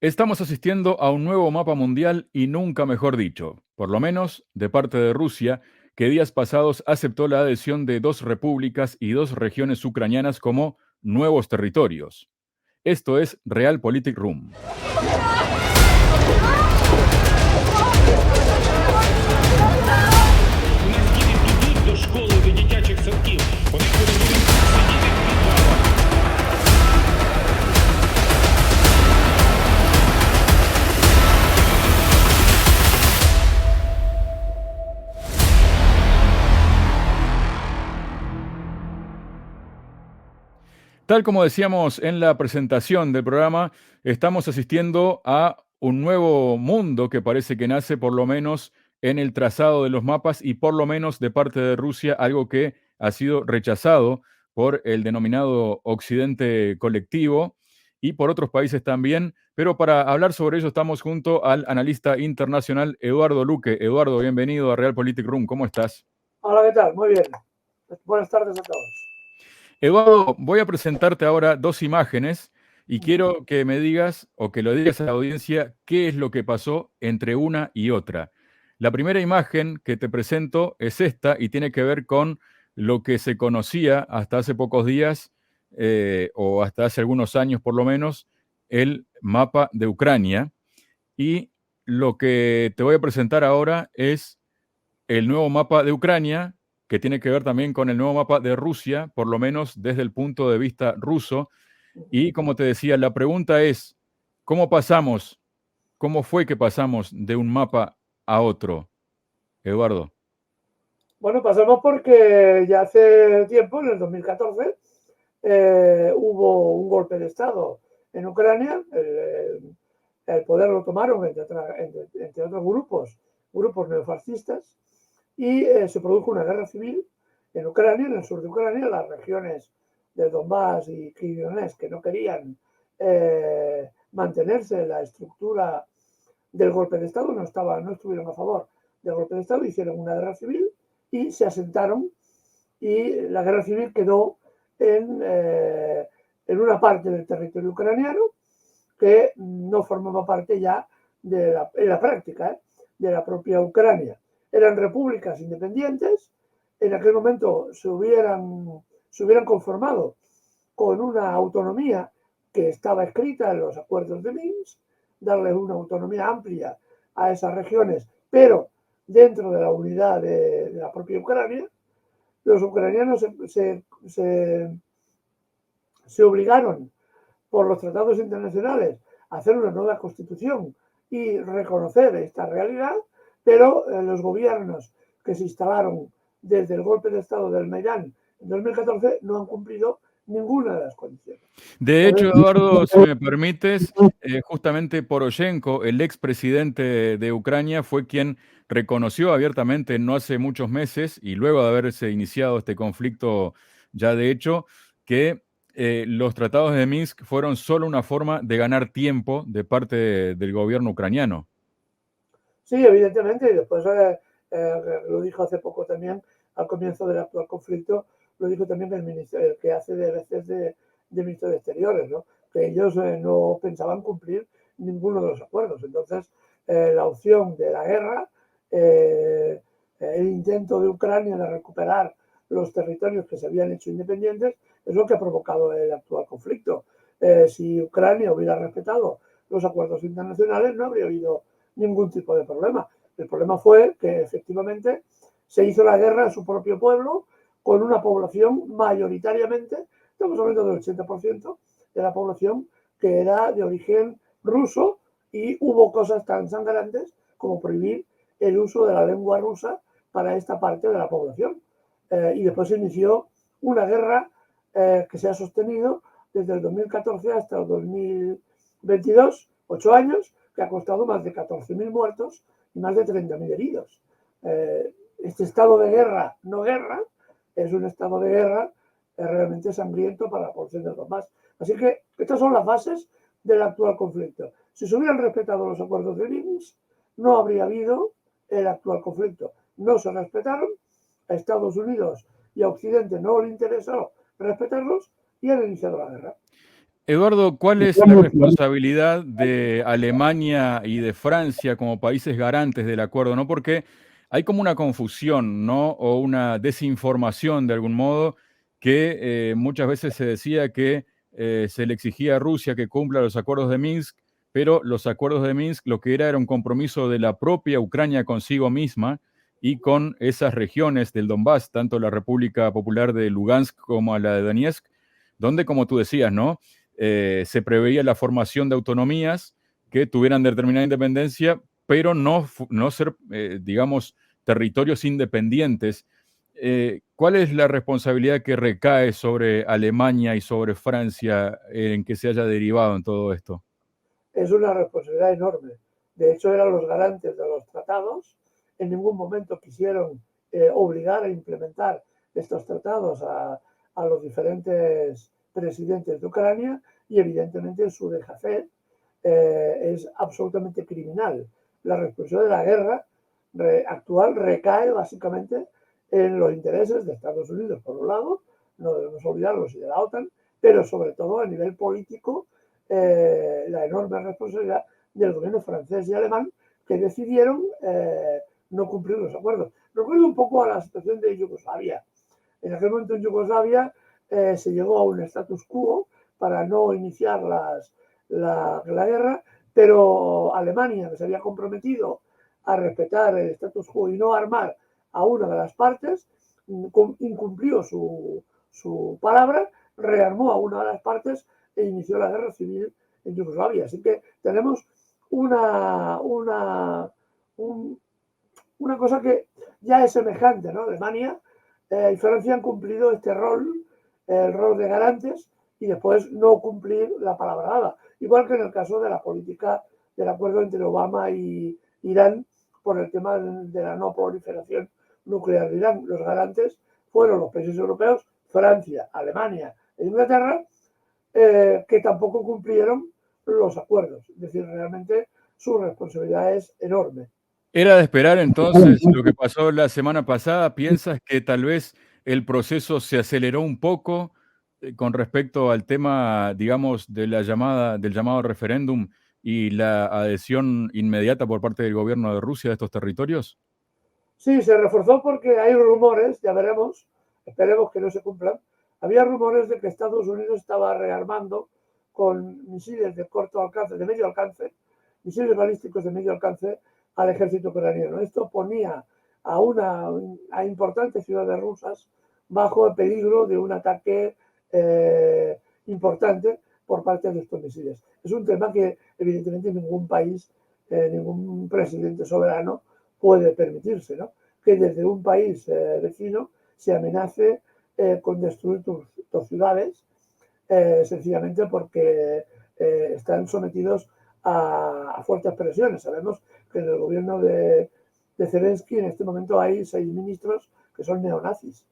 Estamos asistiendo a un nuevo mapa mundial y nunca mejor dicho, por lo menos de parte de Rusia, que días pasados aceptó la adhesión de dos repúblicas y dos regiones ucranianas como nuevos territorios. Esto es Realpolitik Room. У нас діти підуть до школи, до дитячих садків. Вони будуть сидіти в підвалах. Tal como decíamos en la presentación del programa, estamos asistiendo a un nuevo mundo que parece que nace por lo menos en el trazado de los mapas y por lo menos de parte de Rusia, algo que ha sido rechazado por el denominado Occidente colectivo y por otros países también. Pero para hablar sobre ello estamos junto al analista internacional Eduardo Luque. Eduardo, bienvenido a Realpolitik Room. ¿Cómo estás? Hola, ¿qué tal? Muy bien. Buenas tardes a todos. Eduardo, voy a presentarte ahora dos imágenes y quiero que me digas o que lo digas a la audiencia qué es lo que pasó entre una y otra. La primera imagen que te presento es esta y tiene que ver con lo que se conocía hasta hace pocos días o hasta hace algunos años por lo menos, el mapa de Ucrania. Y lo que te voy a presentar ahora es el nuevo mapa de Ucrania, que tiene que ver también con el nuevo mapa de Rusia, por lo menos desde el punto de vista ruso. Y como te decía, la pregunta es, cómo fue que pasamos de un mapa a otro, Eduardo? Bueno, pasamos porque ya hace tiempo, en el 2014, hubo un golpe de Estado en Ucrania. El poder lo tomaron entre otros grupos neofascistas, y se produjo una guerra civil en Ucrania, en el sur de Ucrania, las regiones de Donbass y Krivionés, que no querían mantenerse en la estructura del golpe de Estado, no estuvieron a favor del golpe de Estado, hicieron una guerra civil y se asentaron, y la guerra civil quedó en una parte del territorio ucraniano que no formaba parte ya en la práctica de la propia Ucrania. Eran repúblicas independientes. En aquel momento se hubieran conformado con una autonomía que estaba escrita en los acuerdos de Minsk, darles una autonomía amplia a esas regiones, pero dentro de la unidad de la propia Ucrania. Los ucranianos se obligaron por los tratados internacionales a hacer una nueva constitución y reconocer esta realidad, pero los gobiernos que se instalaron desde el golpe de Estado del Maidán en 2014 no han cumplido ninguna de las condiciones. De hecho, Eduardo, si me permites, justamente Poroshenko, el expresidente de Ucrania, fue quien reconoció abiertamente no hace muchos meses, y luego de haberse iniciado este conflicto ya de hecho, que los tratados de Minsk fueron solo una forma de ganar tiempo de parte del gobierno ucraniano. Sí, evidentemente, y después lo dijo hace poco también, al comienzo del actual conflicto, lo dijo también el que hace de veces de ministro de Exteriores, ¿no? Que ellos no pensaban cumplir ninguno de los acuerdos. Entonces, la opción de la guerra, el intento de Ucrania de recuperar los territorios que se habían hecho independientes, es lo que ha provocado el actual conflicto. Si Ucrania hubiera respetado los acuerdos internacionales, no habría habido ningún tipo de problema. El problema fue que efectivamente se hizo la guerra a su propio pueblo, con una población mayoritariamente, estamos hablando del 80% de la población que era de origen ruso, y hubo cosas tan sangrantes como prohibir el uso de la lengua rusa para esta parte de la población. Y después se inició una guerra que se ha sostenido desde el 2014 hasta el 2022, 8 años, que ha costado más de 14.000 muertos y más de 30.000 heridos. Este estado de guerra, no guerra, es un estado de guerra realmente sangriento para la población de Donbass. Así que estas son las bases del actual conflicto. Si se hubieran respetado los acuerdos de Minsk, no habría habido el actual conflicto. No se respetaron, a Estados Unidos y a Occidente no le interesó respetarlos y han iniciado la guerra. Eduardo, ¿cuál es la responsabilidad de Alemania y de Francia como países garantes del acuerdo? ¿No? Porque hay como una confusión, ¿no? O una desinformación de algún modo, que muchas veces se decía que se le exigía a Rusia que cumpla los acuerdos de Minsk, pero los acuerdos de Minsk lo que era un compromiso de la propia Ucrania consigo misma y con esas regiones del Donbass, tanto la República Popular de Lugansk como la de Donetsk, donde, como tú decías, ¿no? Se preveía la formación de autonomías que tuvieran determinada independencia, pero no ser, digamos, territorios independientes. ¿Cuál es la responsabilidad que recae sobre Alemania y sobre Francia en que se haya derivado en todo esto? Es una responsabilidad enorme. De hecho, eran los garantes de los tratados. En ningún momento quisieron obligar a implementar estos tratados a los diferentes presidentes de Ucrania y evidentemente su dejacer es absolutamente criminal. La responsabilidad de la guerra actual recae básicamente en los intereses de Estados Unidos, por un lado, no debemos olvidarlos, y de la OTAN, pero sobre todo a nivel político, la enorme responsabilidad del gobierno francés y alemán que decidieron no cumplir los acuerdos. Recuerdo un poco a la situación de Yugoslavia. En aquel momento en Yugoslavia se llegó a un status quo para no iniciar la guerra, pero Alemania, que se había comprometido a respetar el status quo y no armar a una de las partes, incumplió su palabra, rearmó a una de las partes e inició la guerra civil en Yugoslavia. Así que tenemos una cosa que ya es semejante, ¿no? Alemania y Francia han cumplido este rol, el rol de garantes, y después no cumplir la palabra dada. Igual que en el caso de la política del acuerdo entre Obama y Irán por el tema de la no proliferación nuclear de Irán. Los garantes fueron los países europeos, Francia, Alemania e Inglaterra, que tampoco cumplieron los acuerdos. Es decir, realmente su responsabilidad es enorme. Era de esperar entonces lo que pasó la semana pasada. ¿Piensas que tal vez el proceso se aceleró un poco con respecto al tema, digamos, del llamado referéndum y la adhesión inmediata por parte del gobierno de Rusia de estos territorios? Sí, se reforzó porque hay rumores, ya veremos, esperemos que no se cumplan. Había rumores de que Estados Unidos estaba rearmando con misiles de corto alcance, de medio alcance, misiles balísticos de medio alcance al ejército ucraniano. Esto ponía a importantes ciudades rusas bajo el peligro de un ataque importante por parte de estos misiles. Es un tema que evidentemente ningún país, ningún presidente soberano puede permitirse, ¿no? Que desde un país vecino se amenace con destruir tus ciudades sencillamente porque están sometidos a fuertes presiones. Sabemos que en el gobierno de Zelensky en este momento hay 6 ministros que son neonazis.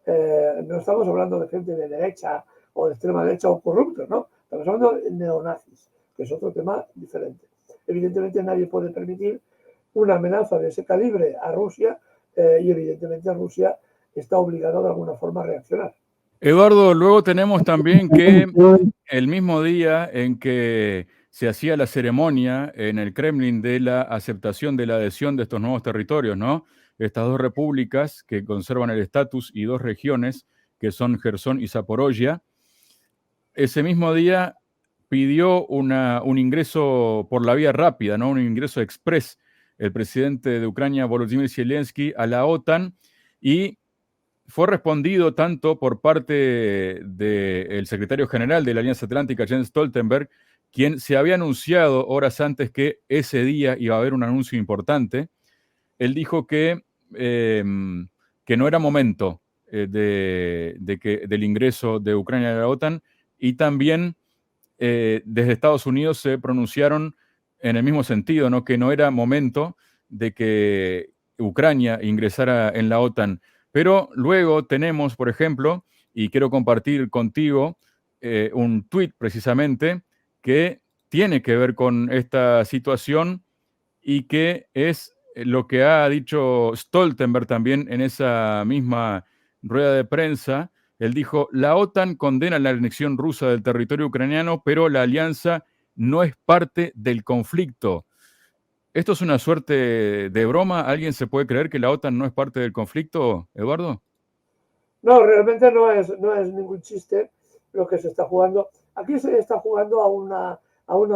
No estamos hablando de gente de derecha o de extrema derecha o corruptos, ¿no? Estamos hablando de neonazis, que es otro tema diferente. Evidentemente nadie puede permitir una amenaza de ese calibre a Rusia y evidentemente Rusia está obligada de alguna forma a reaccionar. Eduardo, luego tenemos también que el mismo día en que se hacía la ceremonia en el Kremlin de la aceptación de la adhesión de estos nuevos territorios, ¿no? Estas dos repúblicas que conservan el estatus y dos regiones que son Jersón y Zaporozhia, ese mismo día pidió un ingreso por la vía rápida, ¿no? Un ingreso express, el presidente de Ucrania, Volodymyr Zelensky, a la OTAN, y fue respondido tanto por parte del secretario general de la Alianza Atlántica, Jens Stoltenberg, quien se había anunciado horas antes que ese día iba a haber un anuncio importante. Él dijo que no era momento del ingreso de Ucrania a la OTAN, y también desde Estados Unidos se pronunciaron en el mismo sentido, ¿no? Que no era momento de que Ucrania ingresara en la OTAN. Pero luego tenemos, por ejemplo, y quiero compartir contigo un tuit precisamente que tiene que ver con esta situación y que es lo que ha dicho Stoltenberg también en esa misma rueda de prensa, Él dijo, la OTAN condena la anexión rusa del territorio ucraniano, pero la alianza no es parte del conflicto. ¿Esto es una suerte de broma? ¿Alguien se puede creer que la OTAN no es parte del conflicto, Eduardo? No, realmente no es ningún chiste lo que se está jugando. Aquí se está jugando a una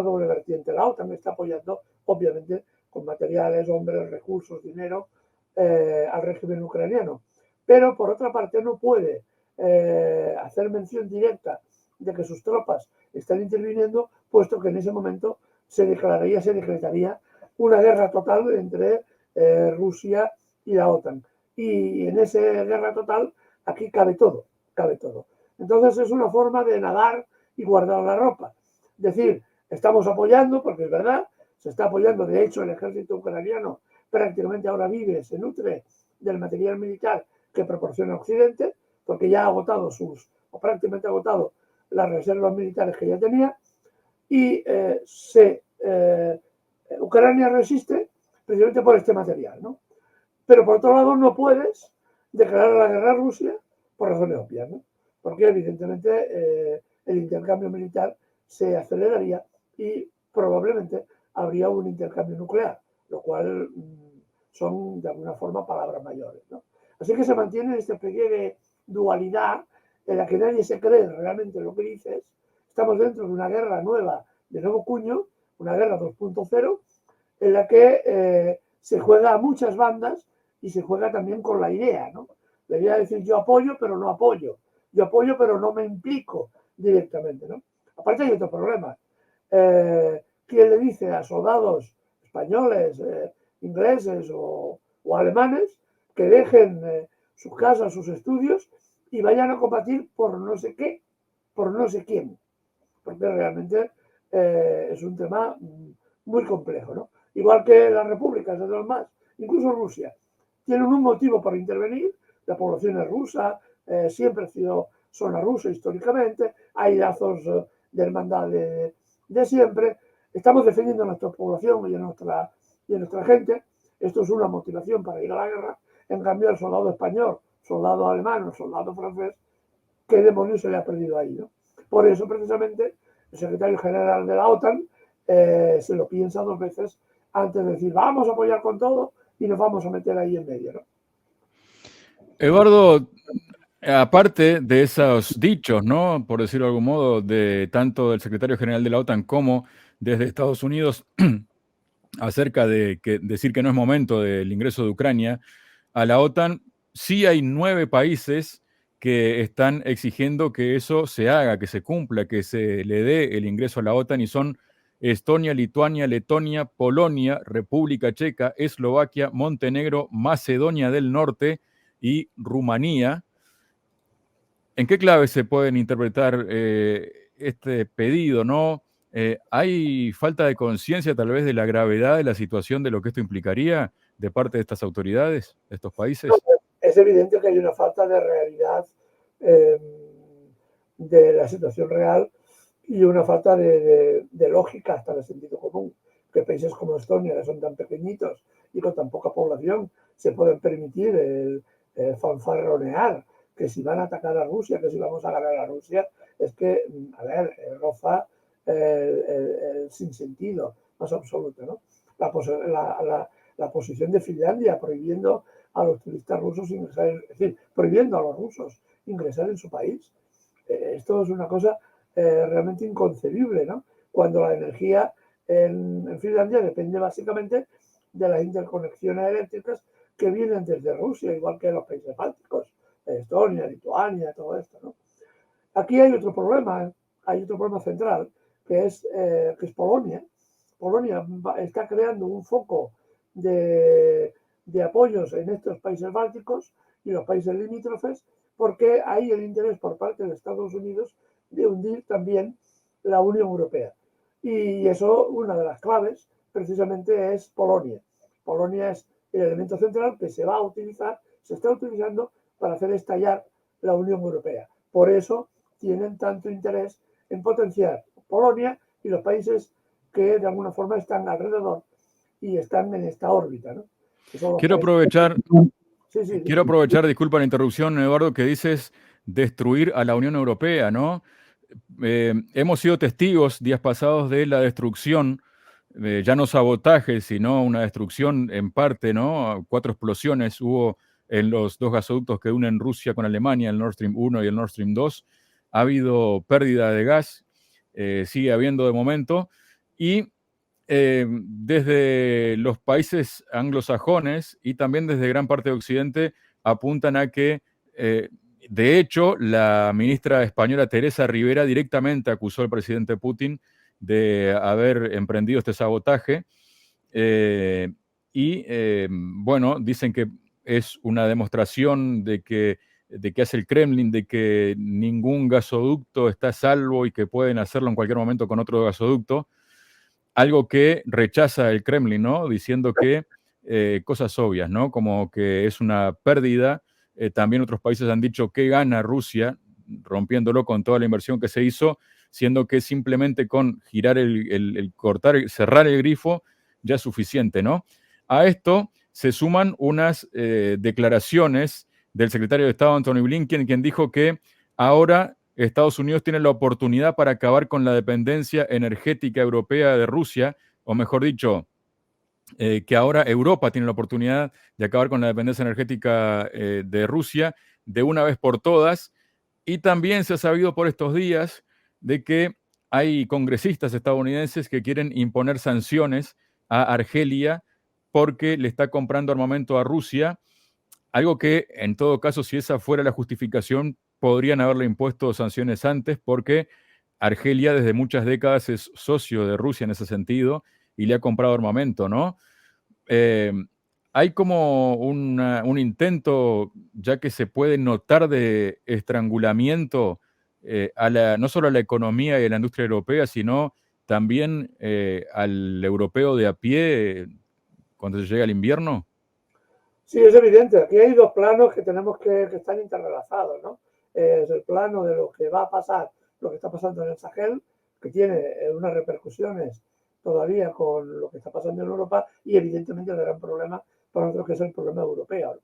doble vertiente. La OTAN está apoyando, obviamente, con materiales, hombres, recursos, dinero, al régimen ucraniano. Pero, por otra parte, no puede hacer mención directa de que sus tropas están interviniendo, puesto que en ese momento se decretaría una guerra total entre Rusia y la OTAN. Y en esa guerra total, aquí cabe todo, cabe todo. Entonces es una forma de nadar y guardar la ropa. Es decir, estamos apoyando, porque es verdad, se está apoyando. De hecho, el ejército ucraniano prácticamente ahora vive, se nutre del material militar que proporciona Occidente, porque ya ha agotado o prácticamente ha agotado las reservas militares que ya tenía, y Ucrania resiste precisamente por este material, ¿no? Pero por otro lado no puedes declarar la guerra a Rusia por razones obvias, ¿no? Porque evidentemente el intercambio militar se aceleraría y probablemente habría un intercambio nuclear, lo cual son de alguna forma palabras mayores, ¿no? Así que se mantiene esta especie de dualidad en la que nadie se cree realmente lo que dices. Estamos dentro de una guerra nueva, de nuevo cuño, una guerra 2.0, en la que se juega a muchas bandas y se juega también con la idea, ¿no? La idea de decir yo apoyo, pero no apoyo. Yo apoyo, pero no me implico directamente, ¿no? Aparte hay otro problema. ¿Quién le dice a soldados españoles, ingleses o alemanes que dejen sus casas, sus estudios y vayan a combatir por no sé qué, por no sé quién? Porque realmente es un tema muy complejo, ¿no? Igual que las repúblicas de los más, incluso Rusia, tienen un motivo para intervenir. La población es rusa, siempre ha sido zona rusa históricamente, hay lazos de hermandad de siempre. Estamos defendiendo a nuestra población y a nuestra gente. Esto es una motivación para ir a la guerra. En cambio, el soldado español, soldado alemán, soldado francés, ¿qué demonios se le ha perdido ahí, ¿no? Por eso, precisamente, el secretario general de la OTAN se lo piensa dos veces antes de decir vamos a apoyar con todo y nos vamos a meter ahí en medio, ¿no? Eduardo, aparte de esos dichos, ¿no? Por decirlo de algún modo, de tanto del secretario general de la OTAN como desde Estados Unidos acerca de decir que no es momento del ingreso de Ucrania a la OTAN, sí hay 9 países que están exigiendo que eso se haga, que se cumpla, que se le dé el ingreso a la OTAN, y son Estonia, Lituania, Letonia, Polonia, República Checa, Eslovaquia, Montenegro, Macedonia del Norte y Rumanía. ¿En qué clave se pueden interpretar este pedido, no? ¿Hay falta de conciencia tal vez de la gravedad de la situación de lo que esto implicaría de parte de estas autoridades, de estos países? No, es evidente que hay una falta de realidad de la situación real y una falta de lógica hasta de sentido común. Que países como Estonia, que son tan pequeñitos y con tan poca población, se pueden permitir el fanfarronear que si van a atacar a Rusia, que si vamos a ganar a Rusia, es que, a ver, roza el sinsentido más absoluto, ¿no? La posición de Finlandia prohibiendo a los turistas rusos ingresar, es decir, prohibiendo a los rusos ingresar en su país. Esto es una cosa realmente inconcebible, ¿no? Cuando la energía en Finlandia depende básicamente de las interconexiones eléctricas que vienen desde Rusia, igual que los países bálticos, Estonia, Lituania, todo esto, ¿no? Aquí hay otro problema central, que es Polonia. Polonia está creando un foco de apoyos en estos países bálticos y los países limítrofes, porque hay el interés por parte de Estados Unidos de hundir también la Unión Europea. Y eso, una de las claves, precisamente es Polonia. Polonia es el elemento central que se va a utilizar, se está utilizando para hacer estallar la Unión Europea. Por eso tienen tanto interés en potenciar Polonia y los países que de alguna forma están alrededor y están en esta órbita, ¿no? Quiero aprovechar, Sí, disculpa la interrupción, Eduardo, que dices destruir a la Unión Europea, ¿no? Hemos sido testigos días pasados de la destrucción, ya no sabotaje, sino una destrucción en parte, ¿no? 4 explosiones hubo en los 2 gasoductos que unen Rusia con Alemania, el Nord Stream 1 y el Nord Stream 2. Ha habido pérdida de gas, sigue habiendo de momento, y desde los países anglosajones y también desde gran parte de Occidente apuntan a que, de hecho, la ministra española Teresa Rivera directamente acusó al presidente Putin de haber emprendido este sabotaje. Bueno, dicen que es una demostración de que hace el Kremlin, de que ningún gasoducto está a salvo y que pueden hacerlo en cualquier momento con otro gasoducto. Algo que rechaza el Kremlin, ¿no? Diciendo que cosas obvias, ¿no? Como que es una pérdida. También otros países han dicho que gana Rusia, rompiéndolo con toda la inversión que se hizo, siendo que simplemente con girar el cortar, cerrar el grifo, ya es suficiente, ¿no? A esto se suman unas declaraciones del secretario de Estado Antony Blinken, quien dijo que ahora Estados Unidos tiene la oportunidad para acabar con la dependencia energética europea de Rusia, o mejor dicho, que ahora Europa tiene la oportunidad de acabar con la dependencia energética de Rusia de una vez por todas. Y también se ha sabido por estos días de que hay congresistas estadounidenses que quieren imponer sanciones a Argelia porque le está comprando armamento a Rusia, algo que en todo caso, si esa fuera la justificación, podrían haberle impuesto sanciones antes porque Argelia desde muchas décadas es socio de Rusia en ese sentido y le ha comprado armamento, ¿no? Hay como un intento, ya que se puede notar, de estrangulamiento no solo a la economía y a la industria europea, sino también al europeo de a pie cuando se llega al invierno. Sí, es evidente. Aquí hay 2 planos que tenemos que están interrelazados, ¿no? Es el plano de lo que va a pasar, lo que está pasando en el Sahel, que tiene unas repercusiones todavía con lo que está pasando en Europa, y evidentemente el gran problema para nosotros, que es el problema europeo.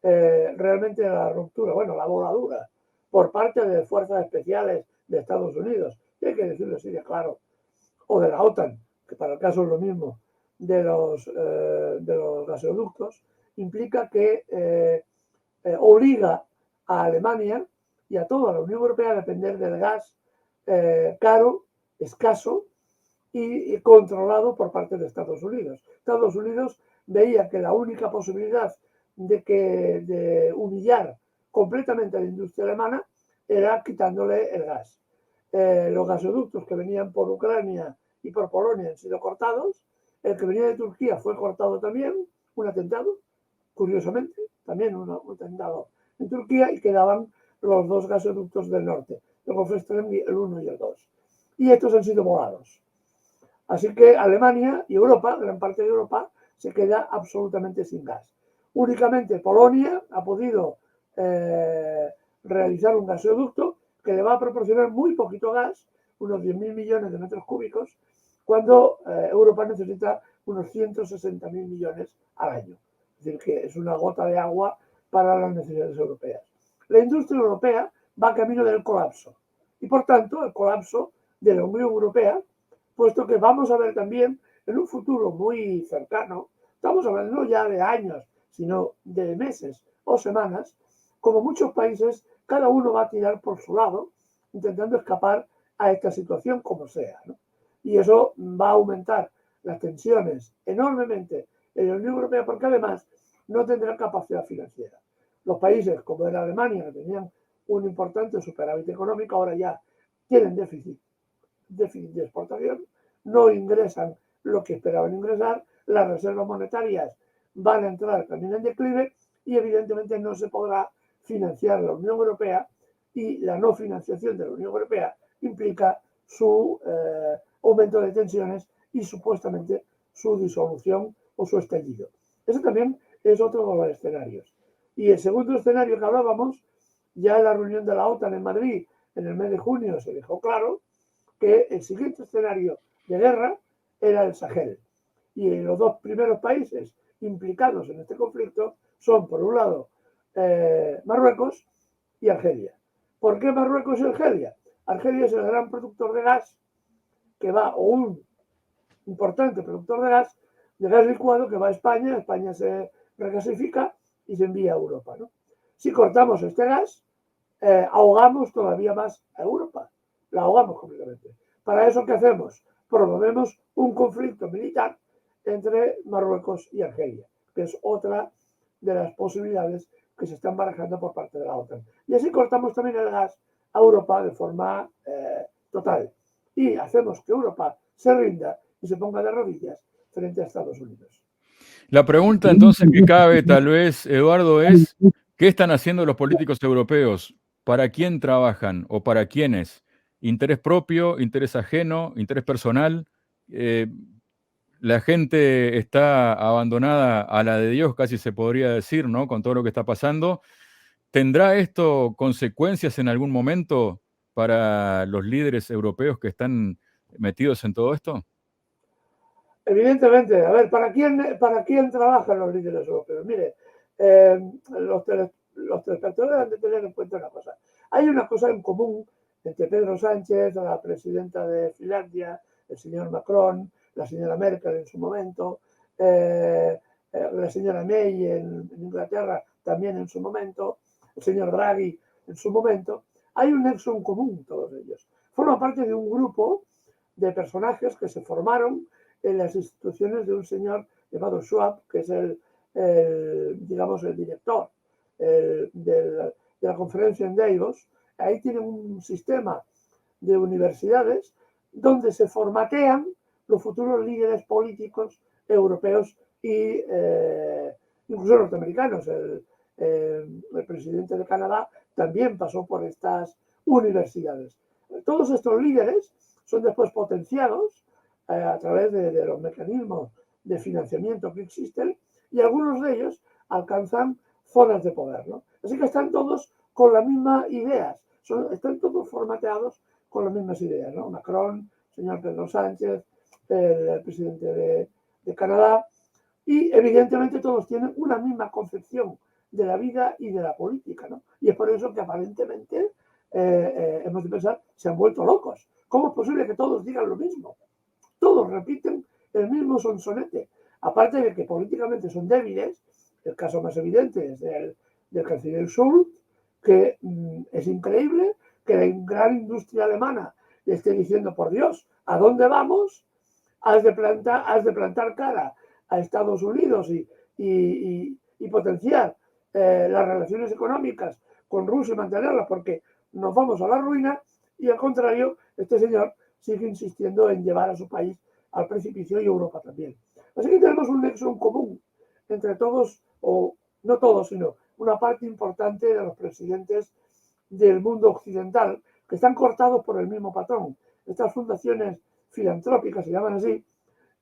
Realmente la ruptura, bueno, la voladura por parte de fuerzas especiales de Estados Unidos, y hay que decirlo así de claro, o de la OTAN, que para el caso es lo mismo, de los gasoductos, implica que obliga a Alemania y a toda la Unión Europea a depender del gas caro, escaso y controlado por parte de Estados Unidos. Estados Unidos veía que la única posibilidad de humillar completamente a la industria alemana era quitándole el gas. Los gasoductos que venían por Ucrania y por Polonia han sido cortados. El que venía de Turquía fue cortado también, un atentado, curiosamente, también un atentado en Turquía, y quedaban los 2 gasoductos del norte, el Gulf Stream, el 1 y el 2. Y estos han sido volados. Así que Alemania y Europa, gran parte de Europa, se queda absolutamente sin gas. Únicamente Polonia ha podido realizar un gasoducto que le va a proporcionar muy poquito gas, unos 10.000 millones de metros cúbicos, cuando Europa necesita unos 160.000 millones al año. Es decir, que es una gota de agua para las necesidades europeas. La industria europea va camino del colapso y, por tanto, el colapso de la Unión Europea, puesto que vamos a ver también en un futuro muy cercano, estamos hablando no ya de años, sino de meses o semanas, como muchos países, cada uno va a tirar por su lado, intentando escapar a esta situación como sea, ¿no? Y eso va a aumentar las tensiones enormemente en la Unión Europea, porque además no tendrán capacidad financiera. Los países como era Alemania, que tenían un importante superávit económico, ahora ya tienen déficit de exportación, no ingresan lo que esperaban ingresar, las reservas monetarias van a entrar también en declive y evidentemente no se podrá financiar la Unión Europea, y la no financiación de la Unión Europea implica su aumento de tensiones y supuestamente su disolución o su estallido. Ese también es otro de los escenarios. Y el segundo escenario que hablábamos, ya en la reunión de la OTAN en Madrid en el mes de junio se dejó claro que el siguiente escenario de guerra era el Sahel. Y los 2 primeros países implicados en este conflicto son, por un lado, Marruecos y Argelia. ¿Por qué Marruecos y Argelia? Argelia es el gran productor de gas que va, o un importante productor de gas licuado que va a España. España se regasifica y se envía a Europa, ¿no? Si cortamos este gas, ahogamos todavía más a Europa, la ahogamos completamente. Para eso, ¿qué hacemos? Promovemos un conflicto militar entre Marruecos y Argelia, que es otra de las posibilidades que se están barajando por parte de la OTAN. Y así cortamos también el gas a Europa de forma total. Y hacemos que Europa se rinda y se ponga de rodillas frente a Estados Unidos. La pregunta entonces que cabe tal vez, Eduardo, es ¿qué están haciendo los políticos europeos? ¿Para quién trabajan o para quiénes? ¿Interés propio, interés ajeno, interés personal? La gente está abandonada a la de Dios, casi se podría decir, ¿no? Con todo lo que está pasando. ¿Tendrá esto consecuencias en algún momento para los líderes europeos que están metidos en todo esto? Evidentemente, a ver, ¿para quién trabajan los líderes europeos? Mire, los telespectadores han de tener en cuenta una cosa. Hay una cosa en común entre Pedro Sánchez, la presidenta de Finlandia, el señor Macron, la señora Merkel en su momento, la señora May en Inglaterra también en su momento, el señor Draghi en su momento. Hay un nexo en común todos ellos. Forman parte de un grupo de personajes que se formaron en las instituciones de un señor llamado Schwab, que es digamos, el director de la conferencia en Davos. Ahí tiene un sistema de universidades donde se formatean los futuros líderes políticos europeos y incluso norteamericanos. El presidente de Canadá también pasó por estas universidades. Todos estos líderes son después potenciados a través de los mecanismos de financiamiento que existen, y algunos de ellos alcanzan zonas de poder, ¿no? Así que están todos con las mismas ideas, están todos formateados con las mismas ideas, ¿no? Macron, señor Pedro Sánchez, el presidente de Canadá, y evidentemente todos tienen una misma concepción de la vida y de la política, ¿no? Y es por eso que aparentemente hemos de pensar, se han vuelto locos. ¿Cómo es posible que todos digan lo mismo? Todos repiten el mismo sonsonete. Aparte de que políticamente son débiles, el caso más evidente es del canciller Scholz, que es increíble que la gran industria alemana le esté diciendo, por Dios, ¿a dónde vamos? Has de plantar cara a Estados Unidos y potenciar las relaciones económicas con Rusia y mantenerlas porque nos vamos a la ruina, y al contrario, este señor sigue insistiendo en llevar a su país al precipicio, y Europa también. Así que tenemos un nexo en común entre todos, o no todos, sino una parte importante de los presidentes del mundo occidental, que están cortados por el mismo patrón. Estas fundaciones filantrópicas, se llaman así,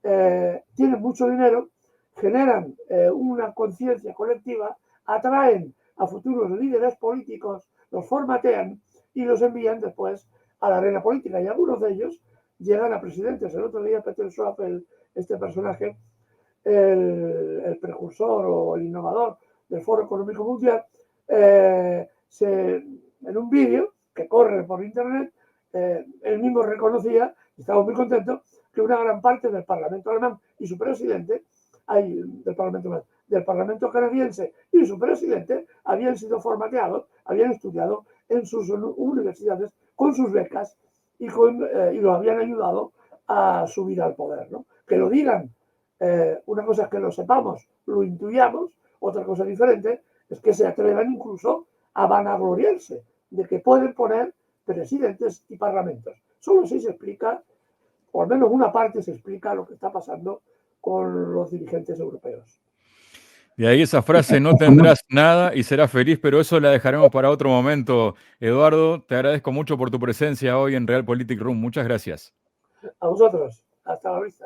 tienen mucho dinero, generan una conciencia colectiva, atraen a futuros líderes políticos, los formatean y los envían después a la arena política, y algunos de ellos llegan a presidentes. El otro día Peter Schwab, este personaje, el precursor o el innovador del Foro Económico Mundial, en un vídeo que corre por internet, él mismo reconocía, y estaba muy contento, que una gran parte del Parlamento alemán y su presidente, del Parlamento canadiense y su presidente, habían sido formateados, habían estudiado en sus universidades con sus becas y los habían ayudado a subir al poder, ¿no? Que lo digan, una cosa es que lo sepamos, lo intuyamos, otra cosa diferente es que se atrevan incluso a vanagloriarse de que pueden poner presidentes y parlamentos. Solo así se explica, o al menos una parte se explica, lo que está pasando con los dirigentes europeos. De ahí esa frase, no tendrás nada y serás feliz, pero eso la dejaremos para otro momento. Eduardo, te agradezco mucho por tu presencia hoy en Realpolitik Room. Muchas gracias. A vosotros. Hasta la vista.